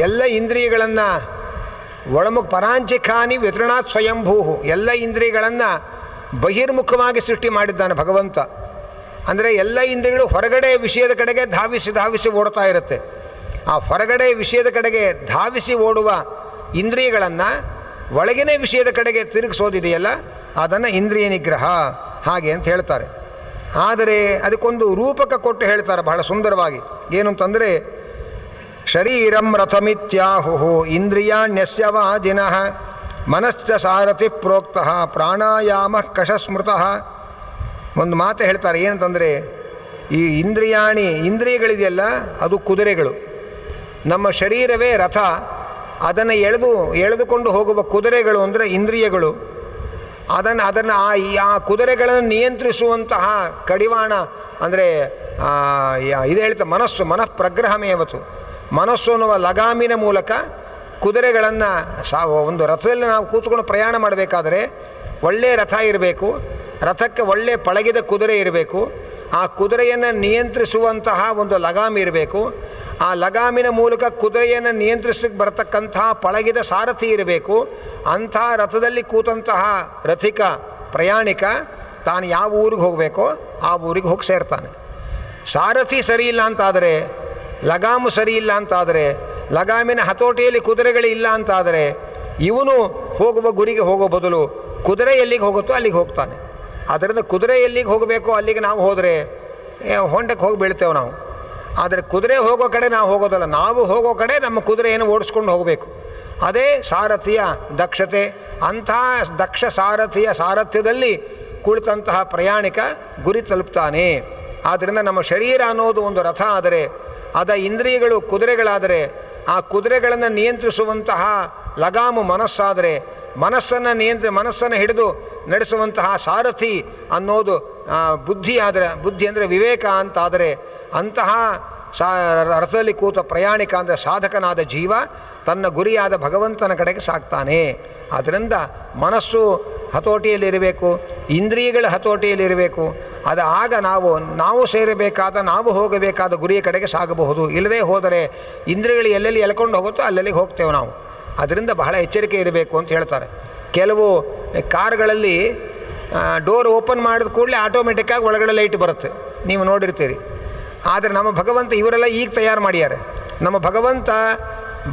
ಎಲ್ಲ ಇಂದ್ರಿಯಗಳನ್ನು ಪರಾಂಚಿಖಾನಿ ವಿತರಣಾತ್ ಸ್ವಯಂಭೂ, ಎಲ್ಲ ಇಂದ್ರಿಯಗಳನ್ನು ಬಹಿರ್ಮುಖವಾಗಿ ಸೃಷ್ಟಿ ಮಾಡಿದ್ದಾನೆ ಭಗವಂತ. ಅಂದರೆ ಎಲ್ಲ ಇಂದ್ರಿಯಗಳು ಹೊರಗಡೆ ವಿಷಯದ ಕಡೆಗೆ ಧಾವಿಸಿ ಓಡ್ತಾ ಇರುತ್ತೆ. ಆ ಹೊರಗಡೆ ವಿಷಯದ ಕಡೆಗೆ ಧಾವಿಸಿ ಓಡುವ ಇಂದ್ರಿಯಗಳನ್ನು ಒಳಗಿನ ವಿಷಯದ ಕಡೆಗೆ ತಿರುಗಿಸೋದಿದೆಯಲ್ಲ, ಅದನ್ನು ಇಂದ್ರಿಯ ನಿಗ್ರಹ ಹಾಗೆ ಅಂತ ಹೇಳ್ತಾರೆ. ಆದರೆ ಅದಕ್ಕೊಂದು ರೂಪಕ ಕೊಟ್ಟು ಹೇಳ್ತಾರೆ ಬಹಳ ಸುಂದರವಾಗಿ. ಏನು ಅಂತಂದರೆ, ಶರೀರಂ ರಥಮಿತ್ಯಾಹು ಇಂದ್ರಿಯಾಣ್ಯಸ್ಯ ವಾಜಿನಃ ಮನಶ್ಚ ಸಾರಥಿ ಪ್ರೋಕ್ತಃ ಪ್ರಾಣಾಯಾಮ ಕಷಸ್ಮೃತಃ. ಒಂದು ಮಾತು ಹೇಳ್ತಾರೆ, ಏನಂತಂದರೆ, ಈ ಇಂದ್ರಿಯಗಳಿದೆಯಲ್ಲ ಅದು ಕುದುರೆಗಳು, ನಮ್ಮ ಶರೀರವೇ ರಥ, ಅದನ್ನು ಎಳೆದುಕೊಂಡು ಹೋಗುವ ಕುದುರೆಗಳು ಅಂದರೆ ಇಂದ್ರಿಯಗಳು. ಅದನ್ನು ಆ ಕುದುರೆಗಳನ್ನು ನಿಯಂತ್ರಿಸುವಂತಹ ಕಡಿವಾಣ ಅಂದರೆ ಇದು ಹೇಳ್ತಾ ಮನಃಪ್ರಗ್ರಹಮೇವತು, ಮನಸ್ಸು ಅನ್ನುವ ಲಗಾಮಿನ ಮೂಲಕ ಕುದುರೆಗಳನ್ನು ಒಂದು ರಥದಲ್ಲಿ ನಾವು ಕೂತ್ಕೊಂಡು ಪ್ರಯಾಣ ಮಾಡಬೇಕಾದರೆ ಒಳ್ಳೆಯ ರಥ ಇರಬೇಕು, ರಥಕ್ಕೆ ಒಳ್ಳೆಯ ಪಳಗಿದ ಕುದುರೆ ಇರಬೇಕು, ಆ ಕುದುರೆಯನ್ನು ನಿಯಂತ್ರಿಸುವಂತಹ ಒಂದು ಲಗಾಮಿ ಇರಬೇಕು, ಆ ಲಗಾಮಿನ ಮೂಲಕ ಕುದುರೆಯನ್ನು ನಿಯಂತ್ರಿಸಲಿಕ್ಕೆ ಬರತಕ್ಕಂತಹ ಪಳಗಿದ ಸಾರಥಿ ಇರಬೇಕು. ಅಂಥ ರಥದಲ್ಲಿ ಕೂತಂತಹ ರಥಿಕ ಪ್ರಯಾಣಿಕ ತಾನು ಯಾವ ಊರಿಗೆ ಹೋಗಬೇಕೋ ಆ ಊರಿಗೆ ಹೋಗಿ ಸೇರ್ತಾನೆ. ಸಾರಥಿ ಸರಿಯಿಲ್ಲ ಅಂತಾದರೆ, ಲಗಾಮು ಸರಿಯಿಲ್ಲ ಅಂತಾದರೆ, ಲಗಾಮಿನ ಹತೋಟಿಯಲ್ಲಿ ಕುದುರೆಗಳಿಲ್ಲ ಅಂತಾದರೆ, ಇವನು ಹೋಗುವ ಗುರಿಗೆ ಹೋಗೋ ಬದಲು ಕುದುರೆ ಎಲ್ಲಿಗೆ ಹೋಗುತ್ತೋ ಅಲ್ಲಿಗೆ ಹೋಗ್ತಾನೆ. ಆದ್ದರಿಂದ ಕುದುರೆ ಎಲ್ಲಿಗೆ ಹೋಗಬೇಕೋ ಅಲ್ಲಿಗೆ ನಾವು ಹೋದರೆ ಹೊಂಡಕ್ಕೆ ಹೋಗಿ ಬೀಳ್ತೇವೆ ನಾವು. ಆದರೆ ಕುದುರೆ ಹೋಗೋ ಕಡೆ ನಾವು ಹೋಗೋದಲ್ಲ, ನಾವು ಹೋಗೋ ಕಡೆ ನಮ್ಮ ಕುದುರೆಯನ್ನು ಓಡಿಸ್ಕೊಂಡು ಹೋಗಬೇಕು. ಅದೇ ಸಾರಥಿಯ ದಕ್ಷತೆ. ಅಂಥ ದಕ್ಷ ಸಾರಥಿಯ ಸಾರಥ್ಯದಲ್ಲಿ ಕುಳಿತಂತಹ ಪ್ರಯಾಣಿಕ ಗುರಿ ತಲುಪ್ತಾನೆ. ಆದ್ದರಿಂದ ನಮ್ಮ ಶರೀರ ಅನ್ನೋದು ಒಂದು ರಥ ಆದರೆ, ಅದ ಇಂದ್ರಿಯಗಳು ಕುದುರೆಗಳಾದರೆ, ಆ ಕುದುರೆಗಳನ್ನು ನಿಯಂತ್ರಿಸುವಂತಹ ಲಗಾಮು ಮನಸ್ಸಾದರೆ, ಮನಸ್ಸನ್ನು ಹಿಡಿದು ನಡೆಸುವಂತಹ ಸಾರಥಿ ಅನ್ನೋದು ಬುದ್ಧಿ ಆದರೆ, ಬುದ್ಧಿ ಅಂದರೆ ವಿವೇಕ ಅಂತಾದರೆ, ಅಂತಹ ರಥದಲ್ಲಿ ಕೂತ ಪ್ರಯಾಣಿಕ ಅಂದರೆ ಸಾಧಕನಾದ ಜೀವ ತನ್ನ ಗುರಿಯಾದ ಭಗವಂತನ ಕಡೆಗೆ ಸಾಗ್ತಾನೆ. ಆದ್ದರಿಂದ ಮನಸ್ಸು ಹತೋಟಿಯಲ್ಲಿರಬೇಕು, ಇಂದ್ರಿಯಗಳ ಹತೋಟಿಯಲ್ಲಿರಬೇಕು. ಅದು ಆಗ ನಾವು ಸೇರಬೇಕಾದ, ನಾವು ಹೋಗಬೇಕಾದ ಗುರಿಯ ಕಡೆಗೆ ಸಾಗಬಹುದು. ಇಲ್ಲದೇ ಹೋದರೆ ಇಂದ್ರಿಯಗಳು ಎಲ್ಲೆಲ್ಲಿ ಎಳ್ಕೊಂಡು ಹೋಗುತ್ತೋ ಅಲ್ಲೆಲ್ಲಿಗೆ ಹೋಗ್ತೇವೆ ನಾವು. ಅದರಿಂದ ಬಹಳ ಎಚ್ಚರಿಕೆ ಇರಬೇಕು ಅಂತ ಹೇಳ್ತಾರೆ. ಕೆಲವು ಕಾರುಗಳಲ್ಲಿ ಡೋರ್ ಓಪನ್ ಮಾಡಿದ ಕೂಡಲೇ ಆಟೋಮೆಟಿಕ್ಕಾಗಿ ಒಳಗಡೆ ಲೈಟ್ ಬರುತ್ತೆ, ನೀವು ನೋಡಿರ್ತೀರಿ. ಆದರೆ ನಮ್ಮ ಭಗವಂತ ಇವರೆಲ್ಲ ಈಗ ತಯಾರು ಮಾಡ್ಯಾರೆ. ನಮ್ಮ ಭಗವಂತ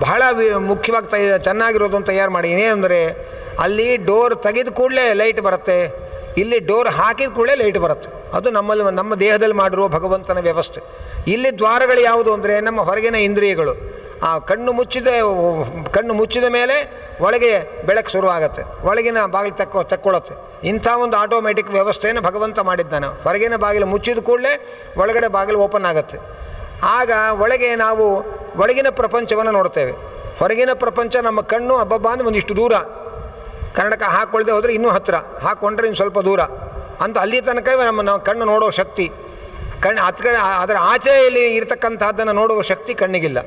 ಬಹಳ ಮುಖ್ಯವಾಗಿ ಚೆನ್ನಾಗಿರೋದನ್ನು ತಯಾರು ಮಾಡಿ. ಏನೆಂದರೆ, ಅಲ್ಲಿ ಡೋರ್ ತೆಗೆದ ಕೂಡಲೇ ಲೈಟ್ ಬರುತ್ತೆ, ಇಲ್ಲಿ ಡೋರ್ ಹಾಕಿದ ಕೂಡಲೇ ಲೈಟ್ ಬರುತ್ತೆ. ಅದು ನಮ್ಮ ದೇಹದಲ್ಲಿ ಮಾಡಿರುವ ಭಗವಂತನ ವ್ಯವಸ್ಥೆ. ಇಲ್ಲಿ ದ್ವಾರಗಳು ಯಾವುದು ಅಂದರೆ ನಮ್ಮ ಹೊರಗಿನ ಇಂದ್ರಿಯಗಳು. ಆ ಕಣ್ಣು ಮುಚ್ಚಿದ ಮೇಲೆ ಒಳಗೆ ಬೆಳಕು ಶುರುವಾಗುತ್ತೆ, ಒಳಗಿನ ಬಾಗಿಲು ತೆಕ್ಕೊಳ್ಳುತ್ತೆ. ಇಂಥ ಒಂದು ಆಟೋಮೆಟಿಕ್ ವ್ಯವಸ್ಥೆಯನ್ನು ಭಗವಂತ ಮಾಡಿದ್ದಾನೆ. ಹೊರಗಿನ ಬಾಗಿಲು ಮುಚ್ಚಿದ ಕೂಡಲೇ ಒಳಗಡೆ ಬಾಗಿಲು ಓಪನ್ ಆಗುತ್ತೆ. ಆಗ ಒಳಗೆ ನಾವು ಒಳಗಿನ ಪ್ರಪಂಚವನ್ನು ನೋಡ್ತೇವೆ. ಹೊರಗಿನ ಪ್ರಪಂಚ ನಮ್ಮ ಕಣ್ಣು ಹಬ್ಬಬ್ಬ ಅಂದರೆ ಒಂದಿಷ್ಟು ದೂರ, ಕನ್ನಡಕ ಹಾಕ್ಕೊಳ್ದೆ ಹೋದರೆ ಇನ್ನೂ ಹತ್ತಿರ, ಹಾಕ್ಕೊಂಡ್ರೆ ಇನ್ನು ಸ್ವಲ್ಪ ದೂರ ಅಂತ ಅಲ್ಲಿ ತನಕ ನಮ್ಮ ಕಣ್ಣು ನೋಡೋ ಶಕ್ತಿ ಅದರ ಆಚೆಯಲ್ಲಿ ಇರತಕ್ಕಂಥದ್ದನ್ನು ನೋಡುವ ಶಕ್ತಿ ಕಣ್ಣಿಗಿಲ್ಲ.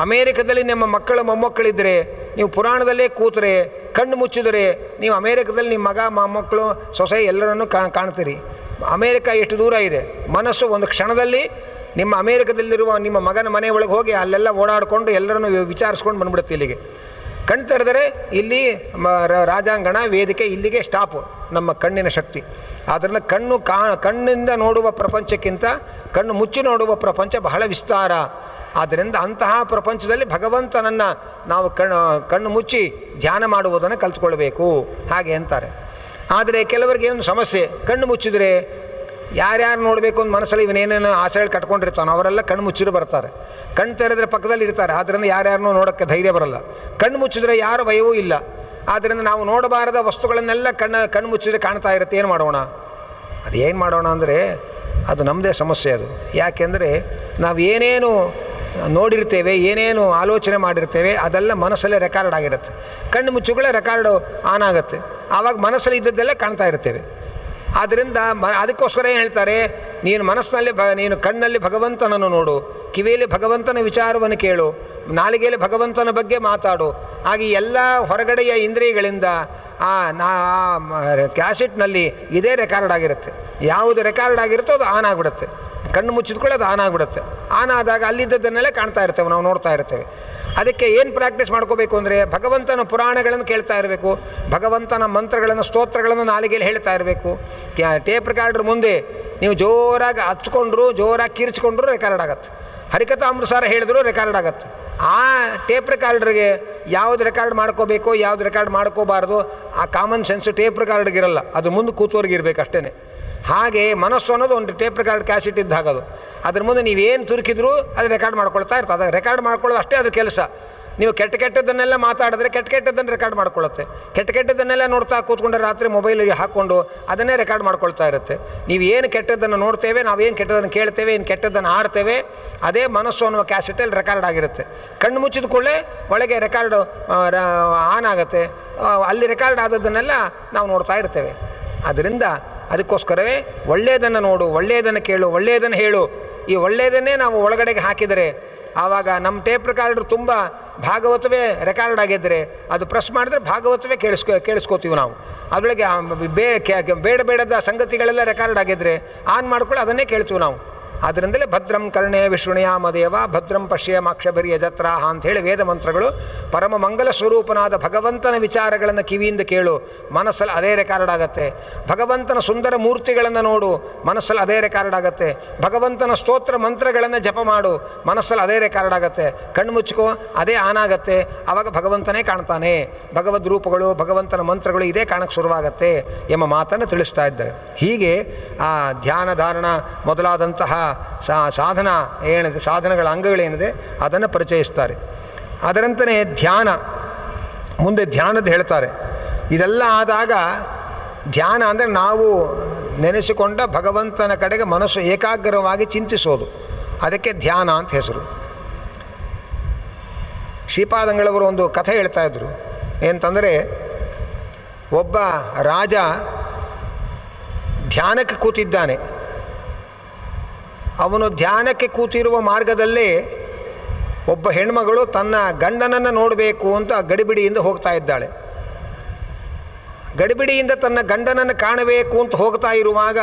ಅಮೇರಿಕದಲ್ಲಿ ನಿಮ್ಮ ಮೊಮ್ಮಕ್ಕಳಿದ್ದರೆ, ನೀವು ಪುರಾಣದಲ್ಲೇ ಕೂತರೆ, ಕಣ್ಣು ಮುಚ್ಚಿದರೆ ನೀವು ಅಮೇರಿಕದಲ್ಲಿ ನಿಮ್ಮ ಮಗ ಮೊಮ್ಮಕ್ಕಳು ಸೊಸೆ ಎಲ್ಲರನ್ನೂ ಕಾಣ್ತೀರಿ. ಅಮೇರಿಕ ಎಷ್ಟು ದೂರ ಇದೆ. ಮನಸ್ಸು ಒಂದು ಕ್ಷಣದಲ್ಲಿ ನಿಮ್ಮ ಅಮೇರಿಕದಲ್ಲಿರುವ ನಿಮ್ಮ ಮಗನ ಮನೆ ಒಳಗೆ ಹೋಗಿ ಅಲ್ಲೆಲ್ಲ ಓಡಾಡಿಕೊಂಡು ಎಲ್ಲರನ್ನು ವಿಚಾರಿಸ್ಕೊಂಡು ಬಂದ್ಬಿಡುತ್ತೆ. ಇಲ್ಲಿಗೆ ಕಣ್ಣು ತೆರೆದರೆ ಇಲ್ಲಿ ರಾಜಾಂಗಣ, ವೇದಿಕೆ, ಇಲ್ಲಿಗೆ ಸ್ಟಾಪು ನಮ್ಮ ಕಣ್ಣಿನ ಶಕ್ತಿ. ಆದ್ದರಿಂದ ಕಣ್ಣಿಂದ ನೋಡುವ ಪ್ರಪಂಚಕ್ಕಿಂತ ಕಣ್ಣು ಮುಚ್ಚಿ ನೋಡುವ ಪ್ರಪಂಚ ಬಹಳ ವಿಸ್ತಾರ. ಆದ್ದರಿಂದ ಅಂತಹ ಪ್ರಪಂಚದಲ್ಲಿ ಭಗವಂತನನ್ನು ನಾವು ಕಣ್ಣು ಮುಚ್ಚಿ ಧ್ಯಾನ ಮಾಡುವುದನ್ನು ಕಲ್ತ್ಕೊಳ್ಬೇಕು ಹಾಗೆ ಅಂತಾರೆ. ಆದರೆ ಕೆಲವರಿಗೆ ಒಂದು ಸಮಸ್ಯೆ, ಕಣ್ಣು ಮುಚ್ಚಿದರೆ ಯಾರ್ಯಾರು ನೋಡಬೇಕು ಅಂತ ಮನಸ್ಸಲ್ಲಿ ಇವನೇನೇನು ಆಸೆಗಳು ಕಟ್ಕೊಂಡಿರ್ತಾನೋ ಅವರೆಲ್ಲ ಕಣ್ಣು ಮುಚ್ಚಿರು ಬರ್ತಾರೆ. ಕಣ್ಣು ತೆರೆದ್ರೆ ಪಕ್ಕದಲ್ಲಿ ಇರ್ತಾರೆ, ಆದ್ದರಿಂದ ಯಾರ್ಯಾರನ್ನೂ ನೋಡೋಕ್ಕೆ ಧೈರ್ಯ ಬರಲ್ಲ. ಕಣ್ಣು ಮುಚ್ಚಿದ್ರೆ ಯಾರು ಭಯವೂ ಇಲ್ಲ. ಆದ್ದರಿಂದ ನಾವು ನೋಡಬಾರದ ವಸ್ತುಗಳನ್ನೆಲ್ಲ ಕಣ್ಣು ಮುಚ್ಚಿದ್ರೆ ಕಾಣ್ತಾ ಇರುತ್ತೆ. ಏನು ಮಾಡೋಣ? ಅದೇನು ಮಾಡೋಣ ಅಂದರೆ ಅದು ನಮ್ಮದೇ ಸಮಸ್ಯೆ. ಅದು ಯಾಕೆಂದರೆ ನಾವು ಏನೇನು ನೋಡಿರ್ತೇವೆ, ಏನೇನು ಆಲೋಚನೆ ಮಾಡಿರ್ತೇವೆ ಅದೆಲ್ಲ ಮನಸ್ಸಲ್ಲೇ ರೆಕಾರ್ಡ್ ಆಗಿರುತ್ತೆ. ಕಣ್ಣು ಮುಚ್ಚುಗಳೇ ರೆಕಾರ್ಡು ಆನ್ ಆಗುತ್ತೆ. ಆವಾಗ ಮನಸ್ಸಲ್ಲಿ ಇದ್ದದ್ದೆಲ್ಲ ಕಾಣ್ತಾ ಇರ್ತೇವೆ. ಆದ್ದರಿಂದ ಅದಕ್ಕೋಸ್ಕರ ಏನು ಹೇಳ್ತಾರೆ, ನೀನು ಕಣ್ಣಲ್ಲಿ ಭಗವಂತನನ್ನು ನೋಡು, ಕಿವಿಯಲ್ಲಿ ಭಗವಂತನ ವಿಚಾರವನ್ನು ಕೇಳು, ನಾಲಿಗೆಯಲ್ಲಿ ಭಗವಂತನ ಬಗ್ಗೆ ಮಾತಾಡು. ಹಾಗೆ ಎಲ್ಲ ಹೊರಗಡೆಯ ಇಂದ್ರಿಯಗಳಿಂದ ಕ್ಯಾಸೆಟ್ನಲ್ಲಿ ಇದೇ ರೆಕಾರ್ಡ್ ಆಗಿರುತ್ತೆ. ಯಾವುದು ರೆಕಾರ್ಡ್ ಆಗಿರುತ್ತೋ ಅದು ಆನ್ ಆಗಿಬಿಡುತ್ತೆ. ಕಣ್ಣು ಮುಚ್ಚಿದ್ಕೊಳ್ಳಿ ಅದು ಆನ್ ಆಗಿಬಿಡುತ್ತೆ. ಆನ್ ಆದಾಗ ಅಲ್ಲಿದ್ದದ್ದನ್ನೆಲ್ಲ ಕಾಣ್ತಾ ಇರ್ತೇವೆ, ನಾವು ನೋಡ್ತಾ ಇರ್ತೇವೆ. ಅದಕ್ಕೆ ಏನು ಪ್ರಾಕ್ಟೀಸ್ ಮಾಡ್ಕೋಬೇಕು ಅಂದರೆ ಭಗವಂತನ ಪುರಾಣಗಳನ್ನು ಕೇಳ್ತಾ ಇರಬೇಕು, ಭಗವಂತನ ಮಂತ್ರಗಳನ್ನು ಸ್ತೋತ್ರಗಳನ್ನು ನಾಲಿಗೆಯಲ್ಲಿ ಹೇಳ್ತಾ ಇರಬೇಕು. ಟೇಪ್ ರೆಕಾರ್ಡ್ರ್ ಮುಂದೆ ನೀವು ಜೋರಾಗಿ ಹಚ್ಕೊಂಡ್ರು, ಜೋರಾಗಿ ಕಿರ್ಚ್ಕೊಂಡ್ರು ರೆಕಾರ್ಡ್ ಆಗತ್ತೆ. ಹರಿಕಥಾಮೃತಸಾರ ಹೇಳಿದ್ರು ರೆಕಾರ್ಡ್ ಆಗತ್ತೆ. ಆ ಟೇಪ್ ರೆಕಾರ್ಡ್ರಿಗೆ ಯಾವುದು ರೆಕಾರ್ಡ್ ಮಾಡ್ಕೋಬೇಕು, ಯಾವುದು ರೆಕಾರ್ಡ್ ಮಾಡ್ಕೋಬಾರ್ದು ಆ ಕಾಮನ್ ಸೆನ್ಸು ಟೇಪ್ ರೆಕಾರ್ಡ್ಗಿರಲ್ಲ, ಅದು ಮುಂದೆ ಕೂತೋರ್ಗೆ ಇರಬೇಕು ಅಷ್ಟೇ. ಹಾಗೆ ಮನಸ್ಸು ಅನ್ನೋದು ಒಂದು ಟೇಪ್ ರೆಕಾರ್ಡ್ ಕ್ಯಾಸೆಟ್ ಇದ್ದ ಹಾಗದು. ಅದ್ರ ಮುಂದೆ ನೀವೇನು ತುರುಕಿದ್ರು ಅದು ರೆಕಾರ್ಡ್ ಮಾಡ್ಕೊಳ್ತಾ ಇರ್ತದೆ. ಅದು ರೆಕಾರ್ಡ್ ಮಾಡ್ಕೊಳ್ಳೋದು ಅಷ್ಟೇ ಅದು ಕೆಲಸ. ನೀವು ಕೆಟ್ಟದ್ದನ್ನೆಲ್ಲ ಮಾತಾಡಿದ್ರೆ ಕೆಟ್ಟದ್ದನ್ನು ರೆಕಾರ್ಡ್ ಮಾಡ್ಕೊಳ್ಳುತ್ತೆ. ಕೆಟ್ಟದ್ದನ್ನೆಲ್ಲ ನೋಡ್ತಾ ಕೂತ್ಕೊಂಡ್ರೆ ರಾತ್ರಿ ಮೊಬೈಲಿಗೆ ಹಾಕ್ಕೊಂಡು ಅದನ್ನೇ ರೆಕಾರ್ಡ್ ಮಾಡ್ಕೊಳ್ತಾ ಇರುತ್ತೆ. ನೀವು ಏನು ಕೆಟ್ಟದ್ದನ್ನು ನೋಡ್ತೇವೆ, ನಾವೇನು ಕೆಟ್ಟದ್ದನ್ನು ಕೇಳ್ತೇವೆ, ಏನು ಕೆಟ್ಟದ್ದನ್ನು ಆಡ್ತೇವೆ, ಅದೇ ಮನಸ್ಸು ಅನ್ನುವ ಕ್ಯಾಸೆಟಲ್ಲಿ ರೆಕಾರ್ಡ್ ಆಗಿರುತ್ತೆ. ಕಣ್ಣು ಮುಚ್ಚಿದ ಕೂಡಲೇ ಒಳಗೆ ರೆಕಾರ್ಡು ಆನ್ ಆಗುತ್ತೆ. ಅಲ್ಲಿ ರೆಕಾರ್ಡ್ ಆದದ್ದನ್ನೆಲ್ಲ ನಾವು ನೋಡ್ತಾ ಇರ್ತೇವೆ. ಅದರಿಂದ ಅದಕ್ಕೋಸ್ಕರವೇ ಒಳ್ಳೆಯದನ್ನು ನೋಡು, ಒಳ್ಳೆಯದನ್ನು ಕೇಳು, ಒಳ್ಳೆಯದನ್ನು ಹೇಳು. ಈ ಒಳ್ಳೆಯದನ್ನೇ ನಾವು ಒಳಗಡೆಗೆ ಹಾಕಿದರೆ ಆವಾಗ ನಮ್ಮ ಟೇಪ್ ರೆಕಾರ್ಡ್ರು ತುಂಬ ಭಾಗವತವೇ ರೆಕಾರ್ಡ್ ಆಗಿದ್ದರೆ ಅದು ಪ್ರೆಸ್ ಮಾಡಿದ್ರೆ ಭಾಗವತವೇ ಕೇಳಿಸ್ಕೋತೀವಿ ನಾವು. ಅದರೊಳಗೆ ಬೇಡದ ಸಂಗತಿಗಳೆಲ್ಲ ರೆಕಾರ್ಡ್ ಆಗಿದ್ದರೆ ಆನ್ ಮಾಡ್ಕೊಳ್ಳಿ ಅದನ್ನೇ ಕೇಳ್ತೀವಿ ನಾವು. ಆದ್ದರಿಂದಲೇ ಭದ್ರಂ ಕರ್ಣೇ ವಿಷ್ಣುಯಾಮದೇವ ಭದ್ರಂ ಪಶ್ಯೇಮಾಕ್ಷಭಿರ್ಯ ಜತ್ರಾಹ ಅಂಥೇಳಿ ವೇದ ಮಂತ್ರಗಳು. ಪರಮ ಮಂಗಲ ಸ್ವರೂಪನಾದ ಭಗವಂತನ ವಿಚಾರಗಳನ್ನು ಕಿವಿಯಿಂದ ಕೇಳು, ಮನಸ್ಸಲ್ಲಿ ಅದೇ ರೆಕಾರ್ಡ್ ಆಗುತ್ತೆ. ಭಗವಂತನ ಸುಂದರ ಮೂರ್ತಿಗಳನ್ನು ನೋಡು, ಮನಸ್ಸಲ್ಲಿ ಅದೇ ರೆಕಾರ್ಡ್ ಆಗುತ್ತೆ. ಭಗವಂತನ ಸ್ತೋತ್ರ ಮಂತ್ರಗಳನ್ನು ಜಪ ಮಾಡು, ಮನಸ್ಸಲ್ಲಿ ಅದೇ ರೆಕಾರ್ಡ್ ಆಗುತ್ತೆ. ಕಣ್ಣು ಮುಚ್ಕೋ, ಅದೇ ಆನ್ ಆಗುತ್ತೆ. ಆವಾಗ ಭಗವಂತನೇ ಕಾಣ್ತಾನೆ. ಭಗವದ್ ರೂಪಗಳು, ಭಗವಂತನ ಮಂತ್ರಗಳು ಇದೇ ಕಾಣಕ್ಕೆ ಶುರುವಾಗತ್ತೆ ಎಂಬ ಮಾತನ್ನು ತಿಳಿಸ್ತಾ ಇದ್ದಾರೆ. ಹೀಗೆ ಆ ಧ್ಯಾನ ಧಾರಣ ಮೊದಲಾದಂತಹ ಸಾಧನ ಏನಿದೆ, ಸಾಧನಗಳ ಅಂಗಗಳೇನಿದೆ ಅದನ್ನು ಪರಿಚಯಿಸ್ತಾರೆ. ಅದರಂತೆಯೇ ಧ್ಯಾನ, ಮುಂದೆ ಧ್ಯಾನದ ಹೇಳ್ತಾರೆ. ಇದೆಲ್ಲ ಆದಾಗ ಧ್ಯಾನ ಅಂದರೆ ನಾವು ನೆನೆಸಿಕೊಂಡ ಭಗವಂತನ ಕಡೆಗೆ ಮನಸ್ಸು ಏಕಾಗ್ರವಾಗಿ ಚಿಂತಿಸೋದು, ಅದಕ್ಕೆ ಧ್ಯಾನ ಅಂತ ಹೆಸರು. ಶ್ರೀಪಾದಂಗಳವರು ಒಂದು ಕಥೆ ಹೇಳ್ತಾ ಇದ್ರು. ಏನಂತಂದರೆ, ಒಬ್ಬ ರಾಜ ಧ್ಯಾನಕ್ಕೆ ಕೂತಿದ್ದಾನೆ. ಅವನು ಧ್ಯಾನಕ್ಕೆ ಕೂತಿರುವ ಮಾರ್ಗದಲ್ಲೇ ಒಬ್ಬ ಹೆಣ್ಮಗಳು ತನ್ನ ಗಂಡನನ್ನು ನೋಡಬೇಕು ಅಂತ ಗಡಿಬಿಡಿಯಿಂದ ಹೋಗ್ತಾ ಇದ್ದಾಳೆ. ಗಡಿಬಿಡಿಯಿಂದ ತನ್ನ ಗಂಡನನ್ನು ಕಾಣಬೇಕು ಅಂತ ಹೋಗ್ತಾ ಇರುವಾಗ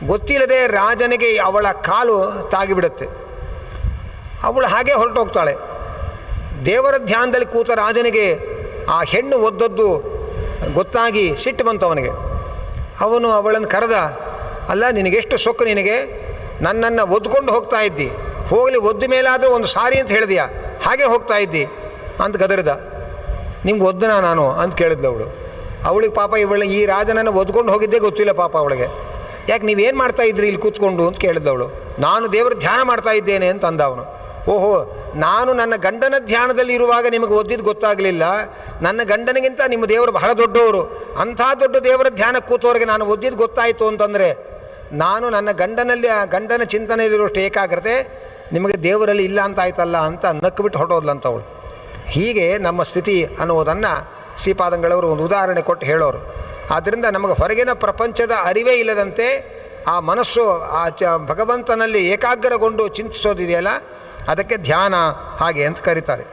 ಗೊತ್ತಿಲ್ಲದೆ ರಾಜನಿಗೆ ಅವಳ ಕಾಲು ತಾಗಿಬಿಡುತ್ತೆ. ಅವಳು ಹಾಗೆ ಹೊರಟೋಗ್ತಾಳೆ. ದೇವರ ಧ್ಯಾನದಲ್ಲಿ ಕೂತ ರಾಜನಿಗೆ ಆ ಹೆಣ್ಣು ಒದ್ದದ್ದು ಗೊತ್ತಾಗಿ ಸಿಟ್ಟು ಬಂತು ಅವನಿಗೆ. ಅವನು ಅವಳನ್ನು ಕರೆದ, ಅಲ್ಲ ನಿನಗೆಷ್ಟು ಸೊಕ್ಕು, ನಿನಗೆ ನನ್ನನ್ನು ಒದ್ಕೊಂಡು ಹೋಗ್ತಾ ಇದ್ದಿ, ಹೋಗಲಿ ಒದ್ದ ಮೇಲಾದರೂ ಒಂದು ಸಾರಿ ಅಂತ ಹೇಳಿದೆಯಾ, ಹಾಗೆ ಹೋಗ್ತಾ ಇದ್ದಿ ಅಂತ ಗದರಿದ. ನಿಮ್ಗೆ ಒದ್ದನಾ ನಾನು ಅಂತ ಕೇಳಿದ್ಲು ಅವಳು. ಅವಳಿಗೆ ಪಾಪ ಈ ರಾಜನನ್ನು ಒದ್ಕೊಂಡು ಹೋಗಿದ್ದೇ ಗೊತ್ತಿಲ್ಲ ಪಾಪ ಅವಳಿಗೆ. ಯಾಕೆ ನೀವೇನು ಮಾಡ್ತಾ ಇದ್ರಿ ಇಲ್ಲಿ ಕೂತ್ಕೊಂಡು ಅಂತ ಕೇಳಿದ್ಲು. ನಾನು ದೇವರ ಧ್ಯಾನ ಮಾಡ್ತಾ ಇದ್ದೇನೆ ಅಂತ ಅಂದ ಅವನು. ಓಹೋ, ನಾನು ನನ್ನ ಗಂಡನ ಧ್ಯಾನದಲ್ಲಿ ಇರುವಾಗ ನಿಮಗೆ ಓದಿದ್ದು ಗೊತ್ತಾಗಲಿಲ್ಲ. ನನ್ನ ಗಂಡನಿಗಿಂತ ನಿಮ್ಮ ದೇವರು ಬಹಳ ದೊಡ್ಡವರು, ಅಂಥ ದೊಡ್ಡ ದೇವರ ಧ್ಯಾನ ಕೂತವರಿಗೆ ನಾನು ಓದಿದ್ದು ಗೊತ್ತಾಯಿತು ಅಂತಂದರೆ ನಾನು ನನ್ನ ಗಂಡನ ಚಿಂತನೆಯಲ್ಲಿರುವಷ್ಟು ಏಕಾಗ್ರತೆ ನಿಮಗೆ ದೇವರಲ್ಲಿ ಇಲ್ಲ ಅಂತ ಆಯ್ತಲ್ಲ ಅಂತ ನಕ್ಕು ಹೊರಟೋದ್ಲಂತ ಅವಳು. ಹೀಗೆ ನಮ್ಮ ಸ್ಥಿತಿ ಅನ್ನುವುದನ್ನು ಶ್ರೀಪಾದಂಗಳವರು ಒಂದು ಉದಾಹರಣೆ ಕೊಟ್ಟು ಹೇಳೋರು. ಆದ್ದರಿಂದ ನಮಗೆ ಹೊರಗಿನ ಪ್ರಪಂಚದ ಅರಿವೇ ಇಲ್ಲದಂತೆ ಆ ಮನಸ್ಸು ಭಗವಂತನಲ್ಲಿ ಏಕಾಗ್ರಗೊಂಡು ಚಿಂತಿಸೋದಿದೆಯಲ್ಲ, ಅದಕ್ಕೆ ಧ್ಯಾನ ಹಾಗೆ ಅಂತ ಕರೀತಾರೆ.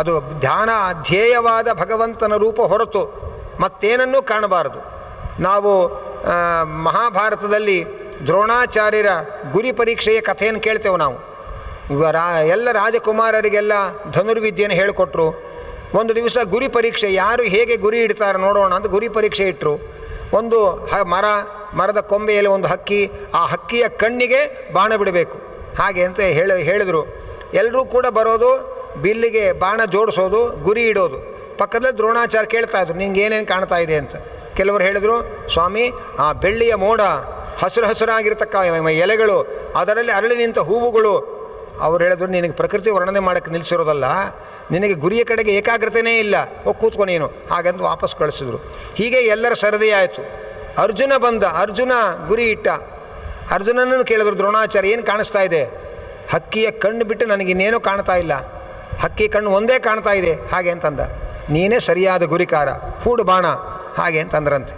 ಅದು ಧ್ಯಾನ ಧ್ಯೇಯವಾದ ಭಗವಂತನ ರೂಪ ಹೊರತು ಮತ್ತೇನನ್ನೂ ಕಾಣಬಾರದು. ನಾವು ಮಹಾಭಾರತದಲ್ಲಿ ದ್ರೋಣಾಚಾರ್ಯರ ಗುರಿ ಪರೀಕ್ಷೆಯ ಕಥೆಯನ್ನು ಕೇಳ್ತೇವೆ ನಾವು. ಎಲ್ಲ ರಾಜಕುಮಾರರಿಗೆಲ್ಲ ಧನುರ್ವಿದ್ಯೆಯನ್ನು ಹೇಳಿಕೊಟ್ರು. ಒಂದು ದಿವಸ ಗುರಿ ಪರೀಕ್ಷೆ, ಯಾರು ಹೇಗೆ ಗುರಿ ಇಡ್ತಾರೆ ನೋಡೋಣ ಅಂತ ಗುರಿ ಪರೀಕ್ಷೆ ಇಟ್ಟರು. ಒಂದು ಮರದ ಕೊಂಬೆಯಲ್ಲಿ ಒಂದು ಹಕ್ಕಿ, ಆ ಹಕ್ಕಿಯ ಕಣ್ಣಿಗೆ ಬಾಣ ಬಿಡಬೇಕು ಹಾಗೆ ಅಂತ ಹೇಳಿದರು. ಎಲ್ಲರೂ ಕೂಡ ಬರೋದು, ಬಿಲ್ಲಿಗೆ ಬಾಣ ಜೋಡಿಸೋದು, ಗುರಿ ಇಡೋದು. ಪಕ್ಕದಲ್ಲಿ ದ್ರೋಣಾಚಾರ್ಯ ಕೇಳ್ತಾ ಇದ್ರು, ನಿಂಗೆ ಏನೇನು ಕಾಣ್ತಾ ಇದೆ ಅಂತ. ಕೆಲವರು ಹೇಳಿದರು, ಸ್ವಾಮಿ ಆ ಬೆಳ್ಳಿಯ ಮೋಡ, ಹಸಿರಾಗಿರ್ತಕ್ಕ ಎಲೆಗಳು, ಅದರಲ್ಲಿ ಅರಳಿ ನಿಂತ ಹೂವುಗಳು. ಅವ್ರು ಹೇಳಿದ್ರು, ನಿನಗೆ ಪ್ರಕೃತಿ ವರ್ಣನೆ ಮಾಡೋಕ್ಕೆ ನಿಲ್ಲಿಸಿರೋದಲ್ಲ, ನಿನಗೆ ಗುರಿಯ ಕಡೆಗೆ ಏಕಾಗ್ರತೆಯೇ ಇಲ್ಲ, ಹೋಗಿ ಕೂತ್ಕೊ ನೀನು ಹಾಗಂತ ವಾಪಸ್ ಕಳಿಸಿದ್ರು. ಹೀಗೆ ಎಲ್ಲರ ಸರದಿ ಆಯಿತು. ಅರ್ಜುನ ಬಂದ, ಅರ್ಜುನ ಗುರಿ ಇಟ್ಟ. ಅರ್ಜುನನನ್ನು ಕೇಳಿದ್ರು ದ್ರೋಣಾಚಾರ್ಯ, ಏನು ಕಾಣಿಸ್ತಾ ಇದೆ? ಹಕ್ಕಿಯ ಕಣ್ಣು ಬಿಟ್ಟು ನನಗಿನ್ನೇನೂ ಕಾಣ್ತಾ ಇಲ್ಲ, ಹಕ್ಕಿ ಕಣ್ಣು ಒಂದೇ ಕಾಣ್ತಾ ಇದೆ ಹಾಗೆ ಅಂತಂದ. ನೀನೇ ಸರಿಯಾದ ಗುರಿಕಾರ, ಹೂಡು ಬಾಣ ಹಾಗೆ ಅಂತಂದ್ರಂತೆ.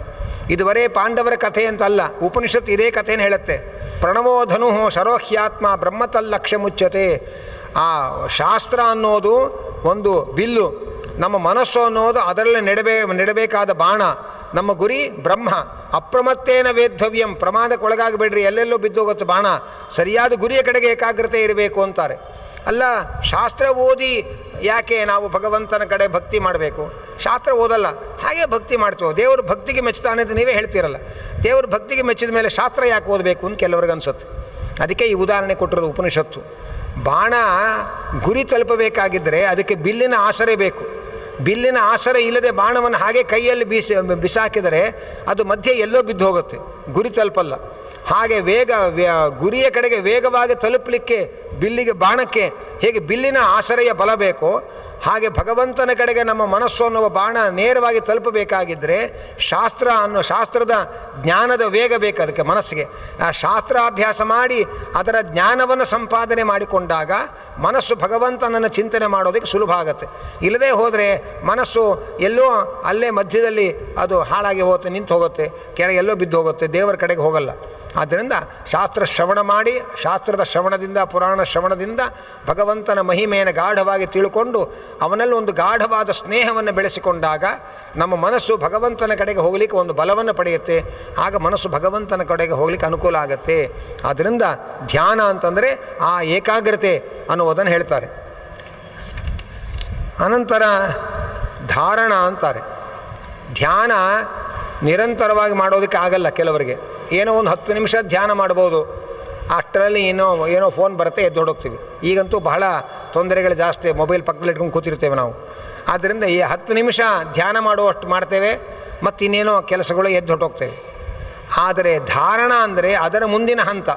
ಇದುವರೆ ಪಾಂಡವರ ಕಥೆ ಅಂತಲ್ಲ, ಉಪನಿಷತ್ತು ಇದೇ ಕಥೆಯನ್ನು ಹೇಳುತ್ತೆ. ಪ್ರಣವೋ ಧನು ಶರೋಹ್ಯಾತ್ಮ ಬ್ರಹ್ಮತಲ್ಲಕ್ಷ್ಯ ಮುಚ್ಚತೆ. ಆ ಶಾಸ್ತ್ರ ಅನ್ನೋದು ಒಂದು ಬಿಲ್ಲು, ನಮ್ಮ ಮನಸ್ಸು ಅನ್ನೋದು ಅದರಲ್ಲಿ ನೆಡಬೇಕಾದ ಬಾಣ. ನಮ್ಮ ಗುರಿ ಬ್ರಹ್ಮ. ಅಪ್ರಮತ್ತೇನ ವೇದ್ಧವ್ಯಂ, ಪ್ರಮಾದಕ್ಕೊಳಗಾಗಬೇಡ್ರಿ, ಎಲ್ಲೆಲ್ಲೋ ಬಿದ್ದೋಗುತ್ತೆ ಬಾಣ. ಸರಿಯಾದ ಗುರಿಯ ಕಡೆಗೆ ಏಕಾಗ್ರತೆ ಇರಬೇಕು ಅಂತಾರೆ. ಅಲ್ಲ ಶಾಸ್ತ್ರ ಓದಿ ಯಾಕೆ ನಾವು ಭಗವಂತನ ಕಡೆ ಭಕ್ತಿ ಮಾಡಬೇಕು? ಶಾಸ್ತ್ರ ಓದಲ್ಲ, ಹಾಗೆ ಭಕ್ತಿ ಮಾಡ್ತೀವೋ. ದೇವರು ಭಕ್ತಿಗೆ ಮೆಚ್ಚುತ್ತಾನೆ ಅಂತ ನೀವೇ ಹೇಳ್ತೀರಲ್ಲ. ದೇವರು ಭಕ್ತಿಗೆ ಮೆಚ್ಚಿದ ಮೇಲೆ ಶಾಸ್ತ್ರ ಯಾಕೆ ಓದಬೇಕು ಅಂತ ಕೆಲವ್ರಿಗೆ ಅನಿಸುತ್ತೆ. ಅದಕ್ಕೆ ಈ ಉದಾಹರಣೆ ಕೊಟ್ಟಿರೋದು ಉಪನಿಷತ್ತು. ಬಾಣ ಗುರಿ ತಲುಪಬೇಕಾಗಿದ್ದರೆ ಅದಕ್ಕೆ ಬಿಲ್ಲಿನ ಆಸರೆ ಬೇಕು. ಬಿಲ್ಲಿನ ಆಸರೆ ಇಲ್ಲದೆ ಬಾಣವನ್ನು ಹಾಗೆ ಕೈಯಲ್ಲಿ ಬಿಸಾಕಿದರೆ ಅದು ಮಧ್ಯೆ ಎಲ್ಲೋ ಬಿದ್ದು ಹೋಗುತ್ತೆ, ಗುರಿ ತಲುಪಲ್ಲ. ಹಾಗೆ ಗುರಿಯ ಕಡೆಗೆ ವೇಗವಾಗಿ ತಲುಪಲಿಕ್ಕೆ ಬಿಲ್ಲಿಗೆ ಬಾಣಕ್ಕೆ ಹೇಗೆ ಬಿಲ್ಲಿನ ಆಸರೆಯ ಬಲ ಬೇಕೋ ಹಾಗೆ ಭಗವಂತನ ಕಡೆಗೆ ನಮ್ಮ ಮನಸ್ಸು ಅನ್ನುವ ಬಾಣ ನೇರವಾಗಿ ತಲುಪಬೇಕಾಗಿದ್ದರೆ ಶಾಸ್ತ್ರದ ಜ್ಞಾನದ ವೇಗ ಬೇಕು ಅದಕ್ಕೆ ಮನಸ್ಸಿಗೆ. ಆ ಶಾಸ್ತ್ರಾಭ್ಯಾಸ ಮಾಡಿ ಅದರ ಜ್ಞಾನವನ್ನು ಸಂಪಾದನೆ ಮಾಡಿಕೊಂಡಾಗ ಮನಸ್ಸು ಭಗವಂತನನ್ನು ಚಿಂತನೆ ಮಾಡೋದಕ್ಕೆ ಸುಲಭ ಆಗುತ್ತೆ. ಇಲ್ಲದೇ ಹೋದರೆ ಮನಸ್ಸು ಎಲ್ಲೋ ಅಲ್ಲೇ ಮಧ್ಯದಲ್ಲಿ ಅದು ಹಾಳಾಗಿ ಹೋಗುತ್ತೆ, ನಿಂತು ಹೋಗುತ್ತೆ, ಕೆಳಗೆ ಎಲ್ಲೋ ಬಿದ್ದು ಹೋಗುತ್ತೆ, ದೇವರ ಕಡೆಗೆ ಹೋಗಲ್ಲ. ಆದ್ದರಿಂದ ಶಾಸ್ತ್ರ ಶ್ರವಣ ಮಾಡಿ, ಶಾಸ್ತ್ರದ ಶ್ರವಣದಿಂದ, ಪುರಾಣ ಶ್ರವಣದಿಂದ ಭಗವಂತನ ಮಹಿಮೆಯನ್ನು ಗಾಢವಾಗಿ ತಿಳ್ಕೊಂಡು ಅವನಲ್ಲಿ ಒಂದು ಗಾಢವಾದ ಸ್ನೇಹವನ್ನು ಬೆಳೆಸಿಕೊಂಡಾಗ ನಮ್ಮ ಮನಸ್ಸು ಭಗವಂತನ ಕಡೆಗೆ ಹೋಗಲಿಕ್ಕೆ ಒಂದು ಬಲವನ್ನು ಪಡೆಯುತ್ತೆ. ಆಗ ಮನಸ್ಸು ಭಗವಂತನ ಕಡೆಗೆ ಹೋಗಲಿಕ್ಕೆ ಅನುಕೂಲ ಆಗುತ್ತೆ. ಆದ್ದರಿಂದ ಧ್ಯಾನ ಅಂತಂದರೆ ಆ ಏಕಾಗ್ರತೆ ಅನ್ನುವುದನ್ನು ಹೇಳ್ತಾರೆ. ಅನಂತರ ಧಾರಣ ಅಂತಾರೆ. ಧ್ಯಾನ ನಿರಂತರವಾಗಿ ಮಾಡೋದಕ್ಕೆ ಆಗಲ್ಲ ಕೆಲವರಿಗೆ. ಏನೋ ಒಂದು 10 ನಿಮಿಷ ಧ್ಯಾನ ಮಾಡ್ಬೋದು, ಅಷ್ಟರಲ್ಲಿ ಏನೋ ಫೋನ್ ಬರುತ್ತೆ, ಎದ್ದು ಹೊಡೋಗ್ತೀವಿ. ಈಗಂತೂ ಬಹಳ ತೊಂದರೆಗಳು ಜಾಸ್ತಿ, ಮೊಬೈಲ್ ಪಕ್ಕದಲ್ಲಿ ಇಟ್ಕೊಂಡು ಕೂತಿರ್ತೇವೆ ನಾವು. ಆದ್ದರಿಂದ ಈ 10 ನಿಮಿಷ ಧ್ಯಾನ ಮಾಡುವಷ್ಟು ಮಾಡ್ತೇವೆ, ಮತ್ತು ಇನ್ನೇನೋ ಕೆಲಸಗಳು ಎದ್ದು ಹೊಟ್ಟೋಗ್ತೇವೆ. ಆದರೆ ಧಾರಣ ಅಂದರೆ ಅದರ ಮುಂದಿನ ಹಂತ.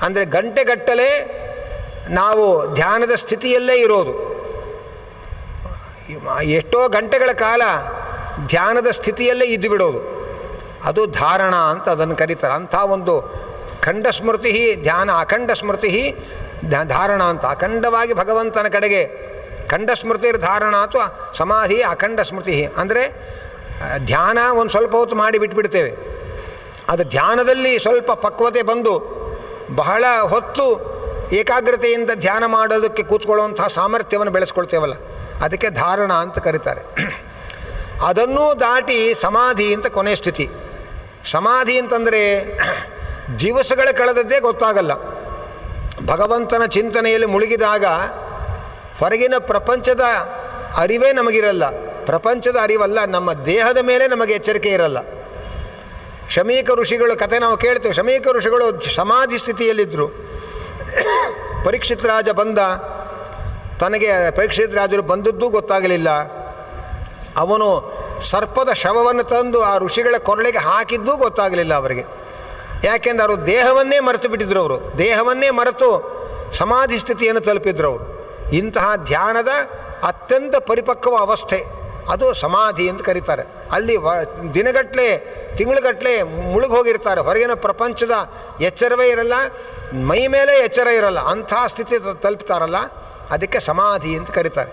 ಅಂದರೆ ಗಂಟೆಗಟ್ಟಲೆ ನಾವು ಧ್ಯಾನದ ಸ್ಥಿತಿಯಲ್ಲೇ ಇರೋದು. ಎಷ್ಟೋ ಗಂಟೆಗಳ ಕಾಲ ಧ್ಯಾನದ ಸ್ಥಿತಿಯಲ್ಲೇ ಇದ್ದು ಬಿಡೋದು, ಅದು ಧಾರಣ ಅಂತ ಅದನ್ನು ಕರೀತಾರೆ. ಅಂಥ ಒಂದು ಖಂಡ ಸ್ಮೃತಿ ಧ್ಯಾನ, ಅಖಂಡ ಸ್ಮೃತಿ ಧಾರಣ ಅಂತ. ಅಖಂಡವಾಗಿ ಭಗವಂತನ ಕಡೆಗೆ ಖಂಡ ಸ್ಮೃತಿರ್ ಧಾರಣ ಅಥವಾ ಸಮಾಧಿ ಅಖಂಡ ಸ್ಮೃತಿ. ಅಂದರೆ ಧ್ಯಾನ ಒಂದು ಸ್ವಲ್ಪ ಹೊತ್ತು ಮಾಡಿ ಬಿಟ್ಬಿಡ್ತೇವೆ, ಅದು ಧ್ಯಾನದಲ್ಲಿ ಸ್ವಲ್ಪ ಪಕ್ವತೆ ಬಂದು ಬಹಳ ಹೊತ್ತು ಏಕಾಗ್ರತೆಯಿಂದ ಧ್ಯಾನ ಮಾಡೋದಕ್ಕೆ ಕೂತ್ಕೊಳ್ಳುವಂಥ ಸಾಮರ್ಥ್ಯವನ್ನು ಬೆಳೆಸ್ಕೊಳ್ತೇವಲ್ಲ, ಅದಕ್ಕೆ ಧಾರಣ ಅಂತ ಕರೀತಾರೆ. ಅದನ್ನೂ ದಾಟಿ ಸಮಾಧಿ ಅಂತ ಕೊನೆಯ ಸ್ಥಿತಿ. ಸಮಾಧಿ ಅಂತಂದರೆ ದಿವಸಗಳ ಕಳೆದದ್ದೇ ಗೊತ್ತಾಗಲ್ಲ. ಭಗವಂತನ ಚಿಂತನೆಯಲ್ಲಿ ಮುಳುಗಿದಾಗ ಹೊರಗಿನ ಪ್ರಪಂಚದ ಅರಿವೇ ನಮಗಿರಲ್ಲ. ಪ್ರಪಂಚದ ಅರಿವಲ್ಲ, ನಮ್ಮ ದೇಹದ ಮೇಲೆ ನಮಗೆ ಎಚ್ಚರಿಕೆ ಇರಲ್ಲ. ಶಮೀಕ ಋಷಿಗಳು ಕಥೆ ನಾವು ಕೇಳ್ತೇವೆ. ಶಮೀಕ ಋಷಿಗಳು ಸಮಾಧಿ ಸ್ಥಿತಿಯಲ್ಲಿದ್ದರು. ಪರೀಕ್ಷಿತ್ ರಾಜ ಬಂದ, ತನಗೆ ಪರೀಕ್ಷಿತ್ ರಾಜರು ಬಂದದ್ದೂ ಗೊತ್ತಾಗಲಿಲ್ಲ. ಅವನು ಸರ್ಪದ ಶವವನ್ನು ತಂದು ಆ ಋಷಿಗಳ ಕೊರಳಿಗೆ ಹಾಕಿದ್ದೂ ಗೊತ್ತಾಗಲಿಲ್ಲ ಅವರಿಗೆ. ಯಾಕೆಂದರೆ ಅವರು ದೇಹವನ್ನೇ ಮರೆತು ಬಿಟ್ಟಿದ್ರು. ಅವರು ದೇಹವನ್ನೇ ಮರೆತು ಸಮಾಧಿ ಸ್ಥಿತಿಯನ್ನು ತಲುಪಿದ್ರು ಅವರು. ಇಂತಹ ಧ್ಯಾನದ ಅತ್ಯಂತ ಪರಿಪಕ್ವ ಅವಸ್ಥೆ ಅದು ಸಮಾಧಿ ಅಂತ ಕರೀತಾರೆ. ಅಲ್ಲಿ ದಿನಗಟ್ಟಲೆ ತಿಂಗಳುಗಟ್ಟಲೆ ಮುಳುಗಿ ಹೋಗಿರ್ತಾರೆ. ಹೊರಗಿನ ಪ್ರಪಂಚದ ಎಚ್ಚರವೇ ಇರಲ್ಲ, ಮೈ ಮೇಲೆ ಎಚ್ಚರ ಇರಲ್ಲ. ಅಂಥ ಸ್ಥಿತಿ ತಲುಪ್ತಾರಲ್ಲ, ಅದಕ್ಕೆ ಸಮಾಧಿ ಅಂತ ಕರೀತಾರೆ.